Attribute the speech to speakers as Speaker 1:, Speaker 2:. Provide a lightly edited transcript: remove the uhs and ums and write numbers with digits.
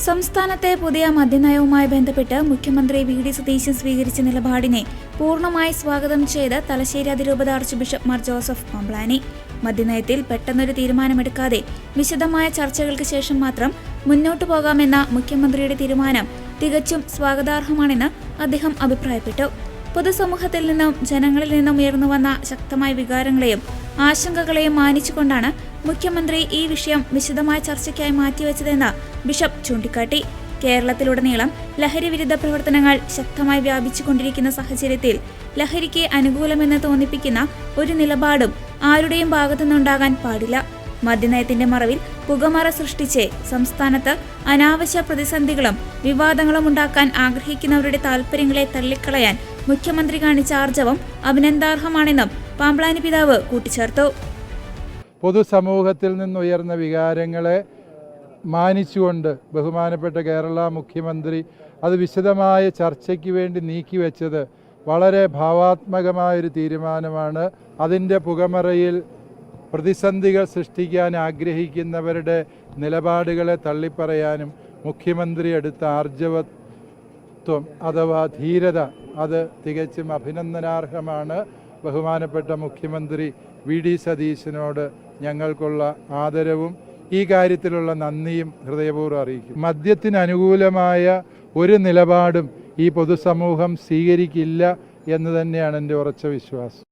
Speaker 1: സംസ്ഥാനത്തെ പുതിയ മദ്യനയവുമായി ബന്ധപ്പെട്ട് മുഖ്യമന്ത്രി വി.ഡി. സതീശൻ സ്വീകരിച്ച നിലപാടിനെ പൂർണ്ണമായി സ്വാഗതം ചെയ്ത് തലശ്ശേരി അതിരൂപത archbishop Mar Joseph Pamplany. മദ്യനയത്തിൽ പെട്ടെന്നൊരു തീരുമാനമെടുക്കാതെ വിശദമായ ചർച്ചകൾക്ക് ശേഷം മാത്രം മുന്നോട്ടു പോകാമെന്ന മുഖ്യമന്ത്രിയുടെ തീരുമാനം തികച്ചും സ്വാഗതാർഹമാണെന്ന് അദ്ദേഹം അഭിപ്രായപ്പെട്ടു. പൊതുസമൂഹത്തിൽ നിന്നും ജനങ്ങളിൽ നിന്നും ഉയർന്നുവന്ന ശക്തമായ വികാരങ്ങളെയും ആശങ്കകളെയും മാനിച്ചുകൊണ്ടാണ് മുഖ്യമന്ത്രി ഈ വിഷയം വിശദമായ ചർച്ചയ്ക്കായി മാറ്റിവെച്ചതെന്ന് ബിഷപ്പ് ചൂണ്ടിക്കാട്ടി. കേരളത്തിലുടനീളം ലഹരി വിരുദ്ധ പ്രവർത്തനങ്ങൾ ശക്തമായി വ്യാപിച്ചുകൊണ്ടിരിക്കുന്ന സാഹചര്യത്തിൽ ലഹരിക്ക് അനുകൂലമെന്ന് തോന്നിപ്പിക്കുന്ന ഒരു നിലപാടും ആരുടെയും ഭാഗത്തുനിന്നുണ്ടാകാൻ പാടില്ല. മദ്യനയത്തിന്റെ മറവിൽ പുകമറ സൃഷ്ടിച്ച് സംസ്ഥാനത്ത് അനാവശ്യ പ്രതിസന്ധികളും വിവാദങ്ങളും ഉണ്ടാക്കാൻ ആഗ്രഹിക്കുന്നവരുടെ താൽപര്യങ്ങളെ തള്ളിക്കളയാൻ മുഖ്യമന്ത്രി കാണിച്ച ആർജവം അഭിനന്ദനാർഹമാണെന്നും പാംബ്ലാനി പിതാവ് കൂട്ടിച്ചേർത്തു.
Speaker 2: പൊതുസമൂഹത്തിൽ നിന്നുയർന്ന വികാരങ്ങളെ മാനിച്ചുകൊണ്ട് ബഹുമാനപ്പെട്ട കേരള മുഖ്യമന്ത്രി അത് വിശദമായ ചർച്ചയ്ക്ക് വേണ്ടി നീക്കിവെച്ചത് വളരെ ഭാവാത്മകമായൊരു തീരുമാനമാണ്. അതിൻ്റെ പുകമറയിൽ പ്രതിസന്ധികൾ സൃഷ്ടിക്കാൻ ആഗ്രഹിക്കുന്നവരുടെ നിലപാടുകളെ തള്ളിപ്പറയാനും മുഖ്യമന്ത്രി എടുത്ത ആർജവത്വം അഥവാ ധീരത അത് തികച്ചും അഭിനന്ദനാർഹമാണ്. ബഹുമാനപ്പെട്ട മുഖ്യമന്ത്രി വി.ഡി. സതീശനോട് ഞങ്ങൾക്കുള്ള ആദരവും ഈ കാര്യത്തിലുള്ള നന്ദിയും ഹൃദയപൂർവ്വം അറിയിക്കും. മദ്യത്തിന് അനുകൂലമായ ഒരു നിലപാടും ഈ പൊതുസമൂഹം സ്വീകരിക്കില്ല എന്ന് തന്നെയാണ് എൻ്റെ ഉറച്ച വിശ്വാസം.